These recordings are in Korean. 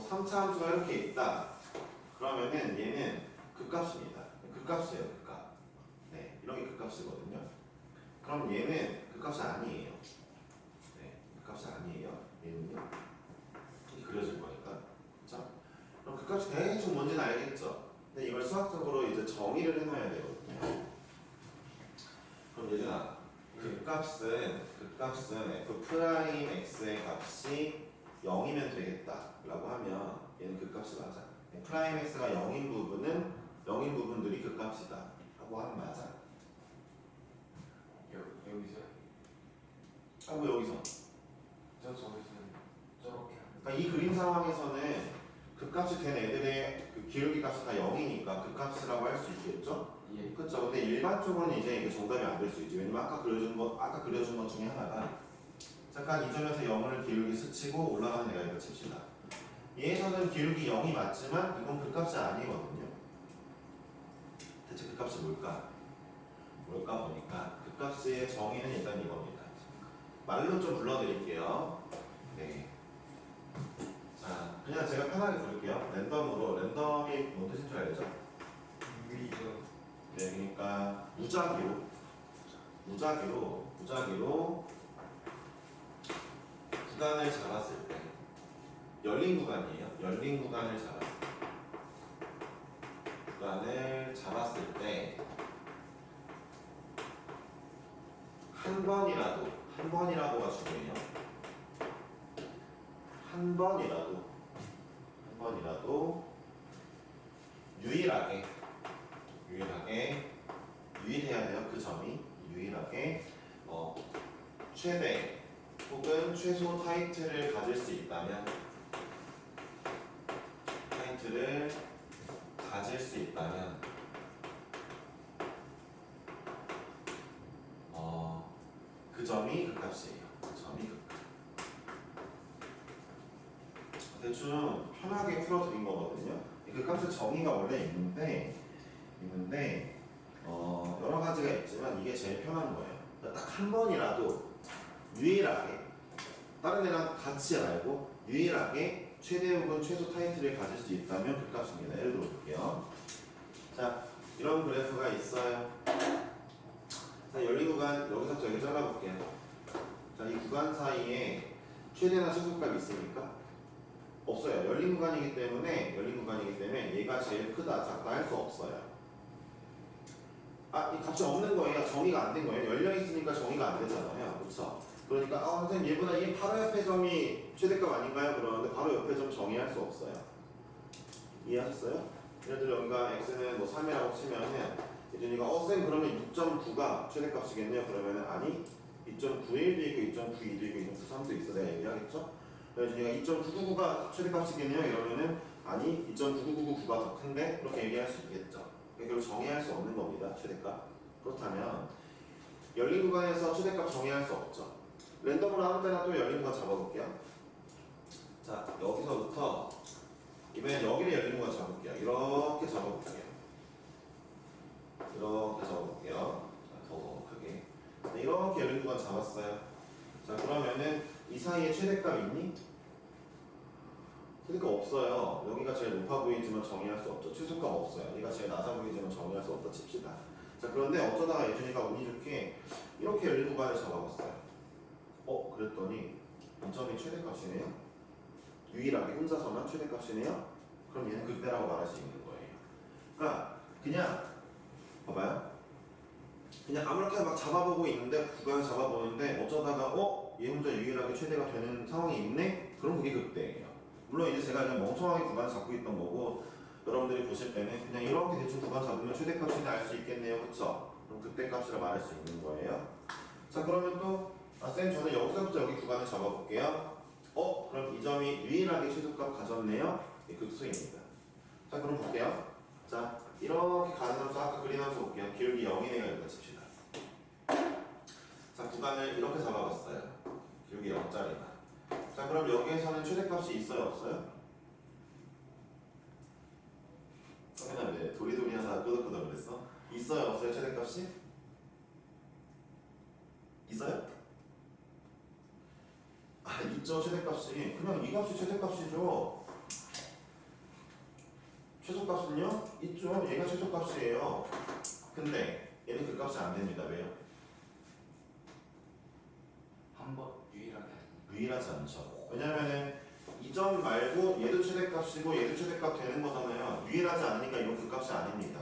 3차 함수가 이렇게 있다. 그러면은 얘는 극값입니다. 극값이에요, 극값. 네, 이런 게 극값이거든요. 그럼 얘는 극값이 아니에요. 네, 극값이 아니에요. 얘는요. 이렇게 그려질 거니까. 그쵸? 그럼 극값이 대충 뭔지는 알겠죠? 근데 이걸 수학적으로 이제 정의를 해놔야 되거든요. 그럼 얘들아, 극값은 f'x의 값이 0이면 되겠다 라고 하면 얘는 극값이 맞아. 프라임 x가 0인 부분은 0인 부분들이 극값이다 라고 하면 맞아. 여기서? 아, 뭐 여기서? 저기서는 저렇게 하는. 그러니까 이 그림 상황에서는 극값이 된 애들의 그 기울기 값이 다 0이니까 극값이라고 할 수 있겠죠? 예. 그렇죠. 근데 일반적으로는 이제 이게 정답이 안 될 수 있지. 왜냐면 아까 그려준 것 중에 하나가 잠깐 이 점에서 0을 기울기 스치고 올라가는 애가 있다 칩시다. 얘에서는 기울기 0이 맞지만 이건 극값이 아니거든요. 대체 극값이 뭘까? 뭘까 보니까 극값의 정의는 일단 이겁니다. 말로 좀 불러드릴게요. 네. 자, 그냥 제가 편하게 부를게요. 랜덤으로. 랜덤이 뭔 뜻인 줄 알죠? 위죠. 네, 그러니까 무작위로 구간을 잡았을 때 열린 구간이에요. 열린 구간을 잡았을 때 한 번이라도가 중요해요. 한 번이라도 유일해야 돼요. 그 점이 유일하게 최대 혹은 최소 타이틀을 가질 수 있다면 그 점이 극값이에요. 대충 편하게 풀어드린 거거든요. 그 값의 정의가 원래 있는데 여러 가지가 있지만 이게 제일 편한 거예요. 딱 한 번이라도 유일하게 다른 애랑 같이 말고 유일하게 최대 혹은 최소 타이틀을 가질 수 있다면 그 값입니다. 예를 들어 볼게요. 자, 이런 그래프가 있어요. 자, 열린 구간 여기서부터 여기 잘라볼게요. 자, 이 구간 사이에 최대나 최소값이 있습니까? 없어요. 열린 구간이기 때문에 얘가 제일 크다, 작다 할 수 없어요. 이 값이 없는 거예요. 정의가 안 된 거예요. 열려 있으니까 정의가 안 되잖아요. 그렇죠? 그러니까 선생님 얘보다 이 바로 옆에 점이 최대값 아닌가요? 그러는데 바로 옆에 점 정의할 수 없어요. 이해하셨어요? 예를 들어 여기가 x는 뭐 3이라고 치면은 예준이가 쌤 그러면 6.9가 최대값이겠네요. 그러면은 아니 2.91도 있고 2.92도 있고 2.93도 있어. 내가 얘기하겠죠? 예준이가 2.999가 최대값이겠네요. 이러면은 아니 2.99999가 더 큰데 그렇게 얘기할 수 있겠죠. 결국 정의할 수 없는 겁니다. 최대값. 그렇다면 열린 구간에서 최대값 정의할 수 없죠. 랜덤으로 아무 때나 또 열린 구간 잡아볼게요. 자, 여기서부터 이번엔 여기를 열린 구간 잡아볼게요. 이렇게 잡아볼게요. 자, 더 크게. 네, 이렇게 열린 구간 잡았어요. 자, 그러면은 이 사이에 최대값 있니? 최대값 없어요. 여기가 제일 높아 보이지만 정의할 수 없죠. 최소값 없어요. 얘가 제일 낮아 보이지만 정의할 수 없다 칩시다. 자, 그런데 어쩌다가 예준이가 운이 좋게 이렇게 열린 구간을 잡아봤어요. 그랬더니 이 점이 최대값이네요. 유일하게 혼자서만 최대값이네요. 그럼 얘는 극대라고 말할 수 있는 거예요. 그러니까 그냥 봐봐요. 그냥 아무렇게나 막 잡아보고 있는데 구간을 잡아보는데 어쩌다가 얘 혼자 유일하게 최대가 되는 상황이 있네? 그럼 그게 극대예요. 물론 이제 제가 그냥 멍청하게 구간을 잡고 있던 거고 여러분들이 보실 때는 그냥 이렇게 대충 구간 잡으면 최대값인지 알 수 있겠네요. 그쵸? 그럼 극대값이라 말할 수 있는 거예요. 자, 그러면 또 쌤 저는 여기서부터 여기 구간을 잡아볼게요. 그럼 이 점이 유일하게 최소값 가졌네요. 극수입니다. 자, 그럼 볼게요. 자, 이렇게 가는 함수 아까 그린 함수 볼게요. 기울기 0이네요. 여기다 칩시다. 자, 구간을 이렇게 잡아봤어요. 기울기 0짜리다. 자, 그럼 여기에서는 최대값이 있어요? 없어요? 성현아 왜 도리도리 하다가 끄덕끄덕 그랬어? 있어요? 없어요? 최대값이? 있어요? 있죠. 최대값이. 그냥 이 값이 최대값이죠. 최소값은요? 있죠. 얘가 최소값이에요. 근데 얘는 그 값이 안 됩니다. 왜요? 한 번 유일하게 유일하지 않죠. 왜냐면은 이 점 말고 얘도 최대값이고 얘도 최대값 되는 거잖아요. 유일하지 않으니까 이건 그 값이 아닙니다.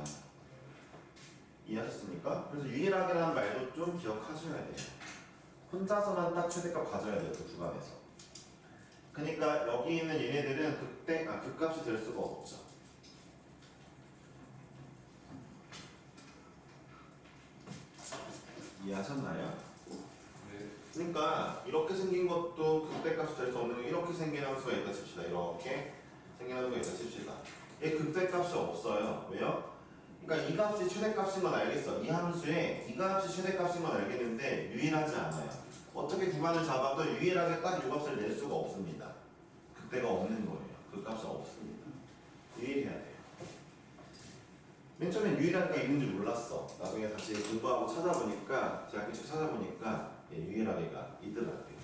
이해하셨습니까? 그래서 유일하게라는 말도 좀 기억하셔야 돼요. 혼자서만 딱 최대값 가져야 돼요. 그 구간에서. 그러니까 여기 있는 얘네들은 그 값이 될 수가 없죠. 이해하셨나요? 네. 그러니까 이렇게 생긴 것도 극대값이 될 수 없는 게 이렇게 생긴 함수가 있다 칩시다. 이렇게 생긴 함수가 있다 칩시다. 얘 극대값이 없어요. 왜요? 그러니까 이 값이 최대값인 건 알겠어. 이 함수에 이 값이 최대값인 건 알겠는데 유일하지 않아요. 어떻게 구간을 잡아도 유일하게 딱 이 값을 낼 수가 없습니다. 극대가 없는 거예요. 그 값이 없습니다. 유일해야 돼요. 맨 처음엔 유일하게가 있는 줄 몰랐어. 나중에 다시 공부하고 찾아보니까 제가 쭉 찾아보니까 유일하게가 있더라고요.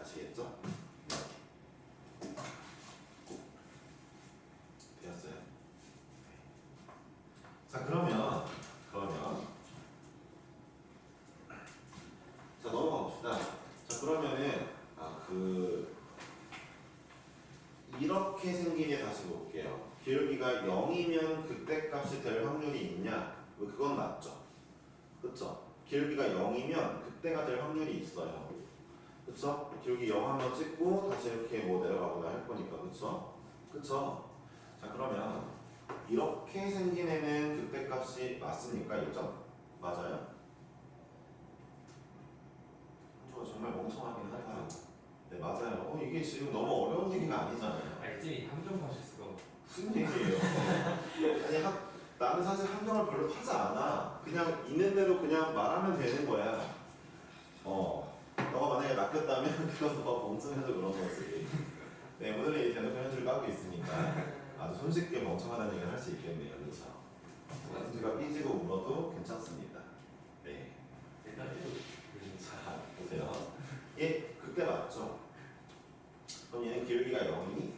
아시겠죠? 되었어요? 자 그러면 자 넘어가 봅시다. 자 그러면은 이렇게 생긴 게 다시 볼게요. 기울기가 0이면 극대값이 될 확률이 있냐? 그건 맞죠. 그쵸? 기울기가 0이면 극대가 될 확률이 있어요. 그쵸? 기울기 0 한번 찍고 다시 이렇게 뭐 내려가거나 할 거니까. 그쵸? 그쵸? 자 그러면 이렇게 생긴 애는 극대값이 맞습니까? 1점? 맞아요? 저 정말 멍청하긴 하다. 네 맞아요. 이게 지금 너무 어려운 얘기가 아니잖아요. 알지 함정 가실 수가 무슨 얘기예요? 아니 나는 사실 함정을 별로 하지 않아. 그냥 있는 대로 그냥 말하면 되는 거야. 너가 만약에 낚였다면 그건 너가 멍청해서 그런 거지. 네 오늘은 이 대놓고 현실을 까고 있으니까 아주 손쉽게 멍청하다는 얘기를 할 수 있겠네요. 그렇죠? 현실가 삐지고 울어도 괜찮습니다. 네. 일단 자 보세요. 얘 그때 맞죠? 그럼 얘는 기울기가 0이니?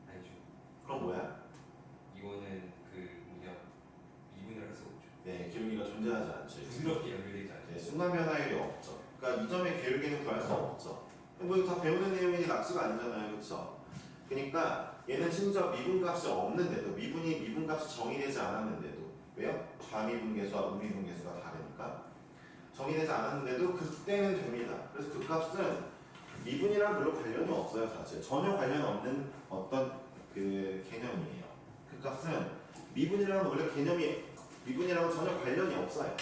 아니죠. 그럼 뭐야? 이거는 그 뭐냐 미분을 할 수가 없죠. 네 기울기가 존재하지 않죠. 부드럽게 연결되지 않죠. 네, 순간 변화율이 없죠. 그러니까 이 점의 기울기는 구할 수 없죠. 뭐 이거 다 배우는 내용이지 납치가 아니잖아요, 그렇죠? 그러니까 얘는 심지어 미분값이 없는데도 미분값이 정의되지 않았는데도 왜요? 좌미분계수와 우미분계수가 다르니까 정의되지 않았는데도 그때는 됩니다. 그래서 그 값은 미분이랑 별로 관련이 없어요, 사실. 전혀 관련 없는 어떤 그 개념이에요. 그 값은 미분이랑은 원래 개념이 미분이랑은 전혀 관련이 없어요.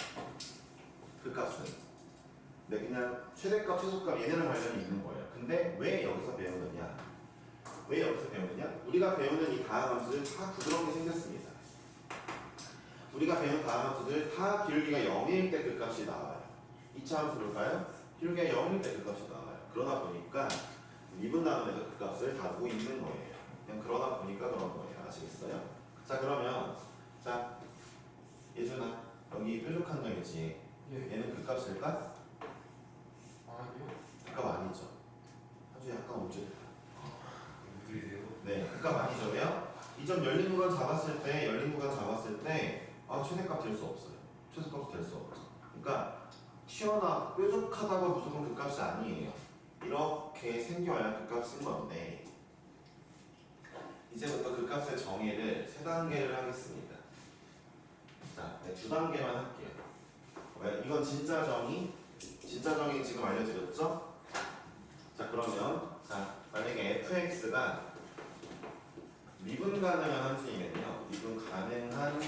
그 값은. 네, 그냥 최대값, 최소값 얘네랑 관련이 있는 거예요. 근데 왜 여기서 배우느냐? 왜 여기서 배우느냐? 우리가 배우는 이 다항함수들 다 부드럽게 생겼습니다. 우리가 배운 다항함수들 다 기울기가 0일 때 그 값이 나와요. 2차 함수 볼까요? 기울기가 0일 때 그 값이 나와요. 그러다 보니까 미분 나눔에서 그 값을 다루고 있는 거예요. 그냥 그러다 보니까 그런 거예요. 아시겠어요? 자 그러면 자 예준아 여기 뾰족한 점이지. 얘는 그 값일까? 아니요. 그 값 아니죠. 아주 약간 우쭐했다. 무드리세요. 네, 그 값 아니죠. 왜요? 이 점 열린 구간 잡았을 때 최대값 될 수 없어요. 최소값 될 수 없죠. 그러니까 튀어나 뾰족하다고 무조건 그 값이 아니에요. 이렇게 생겨야 그 값인 건데 이제부터 그 값의 정의를 세 단계를 하겠습니다. 자, 네, 두 단계만 할게요. 왜? 이건 진짜 정의 지금 알려드렸죠? 자, 그러면 만약에 fx가 미분 가능한 함수이면요, 미분 가능한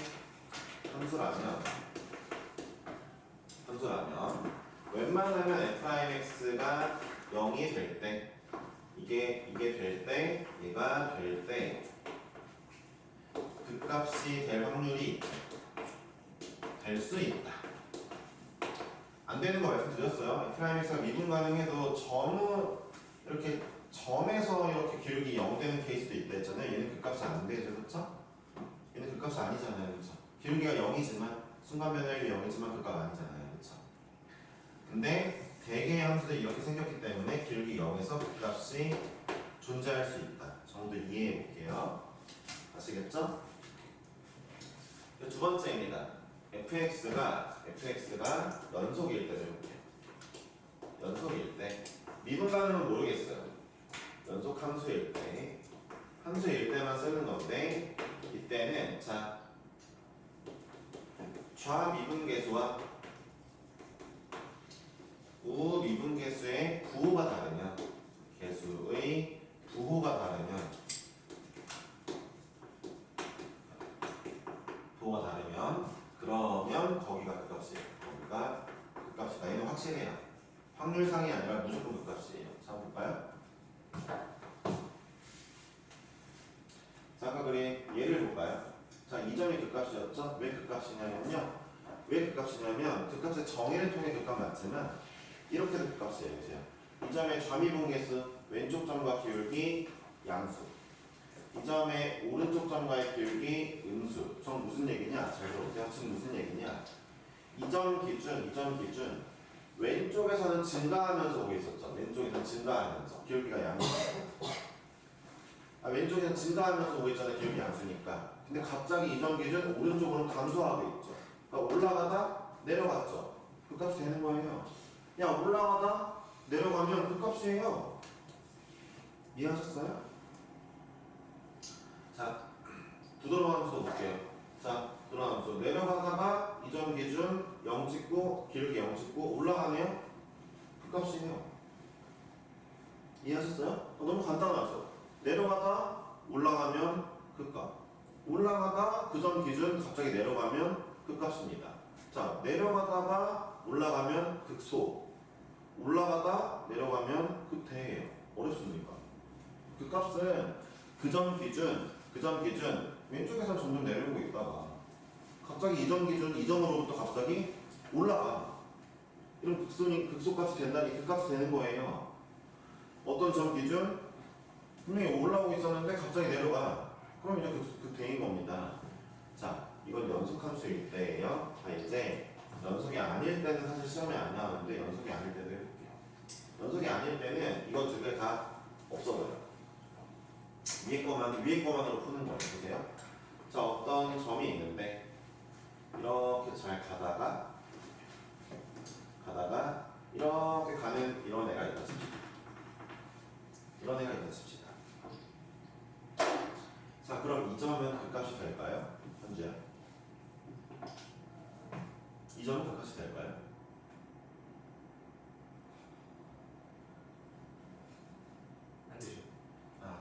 함수라면 웬만하면 f'x가 0이 될 때 이게 될 때 얘가 될 때 그 값이 될 확률이 될 수 있다. 안 되는 거 말씀드렸어요. f'x가 미분 가능해도 이렇게 점에서 이렇게 기울기 0 되는 케이스도 있다 했잖아요. 얘는 그 값이 안 되죠, 그렇죠? 얘는 그 값이 아니잖아요, 그렇죠? 기울기가 0이지만 순간 변화율이 0이지만 그 값 아니잖아요, 그렇죠? 근데 대개의 함수들이 이렇게 생겼기 때문에 기울기 0에서 그 값이 존재할 수 있다. 정도 이해해 볼게요. 아시겠죠? 아시겠죠? 두 번째입니다. fx가 연속일 때 해볼게요. 연속일 때 미분 가능은 모르겠어요. 연속 함수일 때만 쓰는 건데 이때는 자 좌미분계수와 우미분계수의 부호가 다르면 계수의 부호가 다르면 그러면 거기가 극값이에요. 거기가 극값이다. 얘는 확실해요. 확률상이 아니라 무조건 극값이에요. 자 볼까요? 자 아까 그린 예를 볼까요? 자 2점이 극값이었죠? 왜 극값이냐면요. 왜 극값이냐면 극값의 정의를 통해 극값 맞지만 이렇게도 극값이에요. 보세요. 2점의 좌미분계수 왼쪽 점과 기울기 양수 2점의 오른쪽 점과의 기울기 음수. 전 무슨 얘기냐? 잘 들어보세요. 지금 무슨 얘기냐? 2점 기준 왼쪽에서는 증가하면서 오고 있었죠. 왼쪽에서는 증가하면서 기울기가 양수. 왼쪽에서는 증가하면서 오고 있잖아요. 기울기 양수니까. 근데 갑자기 2점 기준 오른쪽으로 감소하고 있죠. 그러니까 올라가다 내려갔죠. 극값이 되는 거예요. 야 올라가다 내려가면 극값이에요. 이해하셨어요? 자, 부드러운 함수 볼게요. 자, 부드러운 함수 내려가다가 2점 기준 0 찍고 기울기 0 찍고 올라가네요. 극값이에요. 이해하셨어요? 너무 간단하죠? 내려가다 올라가면 극값. 올라가다 그 점 기준 갑자기 내려가면 극값입니다. 자, 내려가다가 올라가면 극소. 올라가다 내려가면 극대예요. 어렵습니까? 극값은 그 점 기준 왼쪽에서 점점 내려오고 있다가 갑자기 2점 기준 2점으로부터 갑자기 올라가. 이런 극소값이 된다니 극값이 되는 거예요. 어떤 점 기준 분명히 올라오고 있었는데 갑자기 내려가. 그럼 이제 극대인 겁니다. 자, 이건 연속함수일 때예요. 자, 이제 연속이 아닐 때는 사실 시험에 안 나오는데 연속이 아닐 때도 해볼게요. 연속이 아닐 때는 이거 두 개 다 없어져요. 위에 거만으로 푸는 거예요. 보세요. 자, 어떤 점이 있는데 이렇게 잘 가다가 이렇게 가는 이런 애가 있다 칩시다. 자, 그럼 이 점은 극값이 될까요? 현재 이 점은 극값이 될까요? 안 되죠.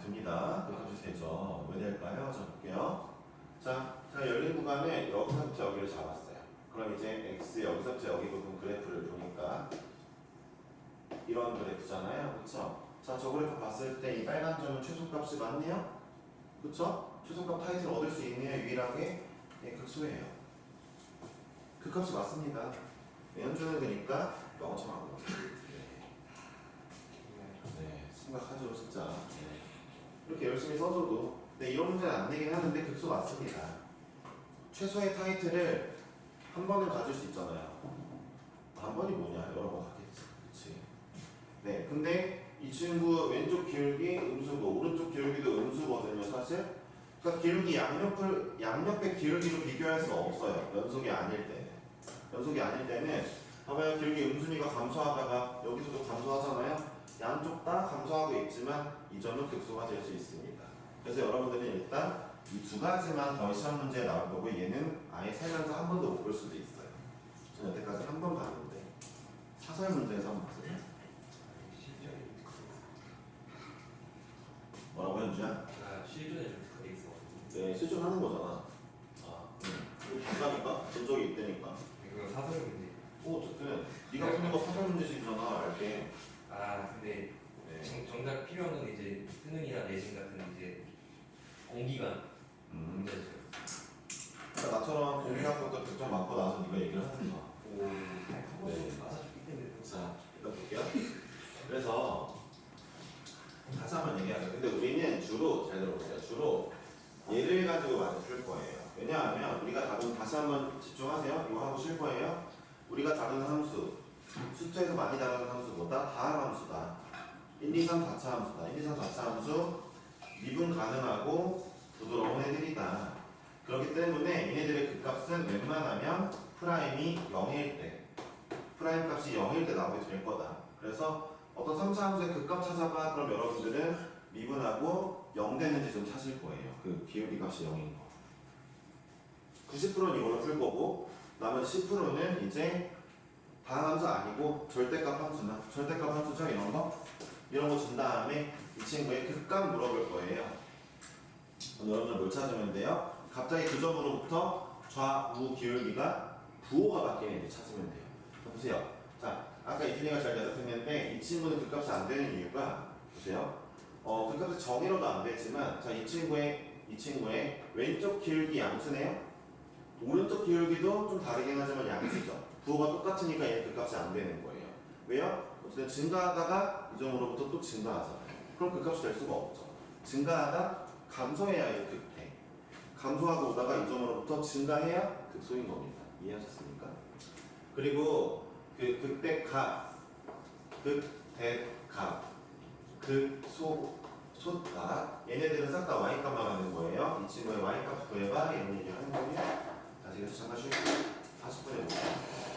됩니다. 극값이 되죠. 왜 될까요? 자, 볼게요. 자, 제가 열린 구간을 여기서부터 여기를 잡았어요. 그럼 이제 x 여기서부터 여기 부분 그래프를 보니까 이런 그래프잖아요. 그쵸? 자, 저 그래프 봤을 때 이 빨간 점은 최소값이 맞네요? 그쵸? 최소값 타이틀을 얻을 수 있네요. 유일하게 극소예요. 극값이 맞습니다. 연주는 그러니까 멍청하고 심각하죠 진짜. 이렇게 열심히 써줘도 이런 문제는 안 내긴 하는데 극소 맞습니다. 최소의 타이틀을 한 번은 가질 수 있잖아요. 한 번이 뭐냐? 여러 번 가겠지. 그치? 네, 근데 이 친구 왼쪽 기울기 음수고 오른쪽 기울기도 음수거든요 사실. 그러니까 기울기 양옆의 기울기로 비교할 수 없어요. 연속이 아닐 때는 봐봐요. 기울기 음수니까 감소하다가 여기서도 감소하잖아요. 양쪽 다 감소하고 있지만 이 점은 극소가 될 수 있습니다. 그래서 여러분들은 일단 이 두 가지만 거의 시험 문제에 나올 거고 얘는 아예 살면서 한 번도 못 볼 수도 있어요. 저는 여태까지 한 번 봤는데 사설 문제에서 한 번 봤어요. 뭐라고 현주야? 실전에 좀 그래 있어. 네, 실전하는 거잖아. 간다니까? 본 적이 있다니까. 이거 사설 문제. 어쨌든 네가 푸는 거 사설 문제식이잖아. 알게. 근데 네. 정작 필요한 이제 수능이나 내신 같은 이제 공기관 문제죠. 그러니까 나처럼 공인학부터 득점 많고 나서 네가 얘기를 하는 거야. 네. 맞아주기 때문에. 자, 일단 볼게요. 그래서 다시 한번 얘기하자. 근데 우리는 주로 잘 들어보세요. 주로 얘를 가지고 많이 풀 거예요. 왜냐하면 우리가 다룬 다시 한번 집중하세요. 이거 하고 쉴 거예요. 우리가 다루는 함수 숫자에서 많이 다루는 함수보다 다항 함수다. 1, 2, 3, 4차 함수다. 1, 2, 3, 4차 함수 미분 가능하고 부드러운 애들이다. 그렇기 때문에 얘네들의 극값은 웬만하면 프라임이 0일 때, 프라임 값이 0일 때 나오게 될 거다. 그래서 어떤 3차 함수의 극값 찾아봐. 그럼 여러분들은 미분하고 0 되는지 좀 찾을 거예요. 그 기울기 값이 0인 거. 90%는 이걸로 풀 거고 나머지 10%는 이제 다항함수 아니고 절대값 함수나 절대값 함수죠. 이런 거 준 다음에 이 친구의 극값 물어볼 거예요. 여러분들 뭘 찾으면 돼요? 갑자기 그 점으로부터 좌우 기울기가 부호가 바뀌는 게 찾으면 돼요. 보세요. 자, 아까 이준이가 잘 대답했는데 이 친구는 극값이 안 되는 이유가 보세요. 극값이 정의로도 안 되지만 자, 이 친구의 왼쪽 기울기 양수네요. 오른쪽 기울기도 좀 다르긴 하지만 양수죠. 부호가 똑같으니까 얘는 극값이 안 되는 거예요. 왜요? 어쨌든 증가하다가 이 점으로부터 또 증가하잖아요. 그럼 극값이 될 수가 없죠. 증가하다 감소해야 얘는 극대. 감소하고 오다가 이 점으로부터 증가해야 극소인 겁니다. 이해하셨습니까? 그리고 그 극대값, 극대값, 극소값 얘네들은 싹 다 y값만 하는 거예요. 이 친구의 y값 구해봐 이런 얘기 하는 거예요. 다시 그래서 잠깐 쉬고 40분에 볼게요.